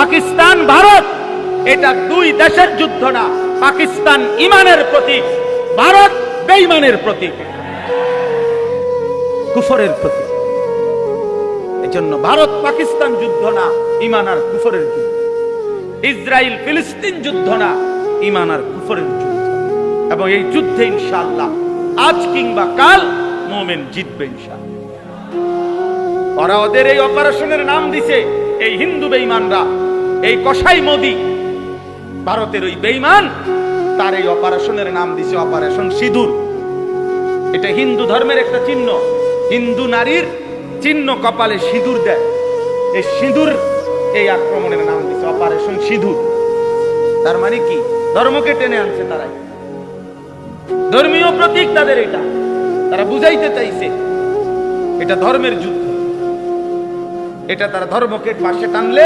পাকিস্তান ভারত এটা দুই দেশের যুদ্ধ না, পাকিস্তান ইমানের প্রতীক, ভারত বেঈমানের প্রতীক, কুফরের প্রতীক। এজন্য ভারত পাকিস্তান যুদ্ধ না, ইমান আর কুফরের যুদ্ধ। ইসরায়েল ফিলিস্তিন যুদ্ধ না, ইমান আর কুফরের যুদ্ধ। এবং এই যুদ্ধে ইনশাআল্লাহ আজ কিংবা কাল মুমিন জিতবে ইনশাআল্লাহ। ওরা ওদের এই অপারেশনের নাম দিছে, এই হিন্দু বেঈমানরা, এই কসাই মোদি, ভারতের ওই বেঈমান, তার এই অপারেশনের নাম দিছে অপারেশন সিঁদুর। এটা হিন্দু ধর্মের একটা চিহ্ন, হিন্দু নারীর চিহ্ন, কপালে সিঁদুর দেয়। এই সিঁদুর, এই আক্রমণের নাম দিছে অপারেশন সিঁদুর। তার মানে কি? ধর্মকে টেনে আনছে তারাই, ধর্মীয় প্রতীক তাদের এটা। তারা বুঝাইতে চাইছে এটা ধর্মের যুদ্ধ, এটা তারা ধর্মকে পাশে টানলে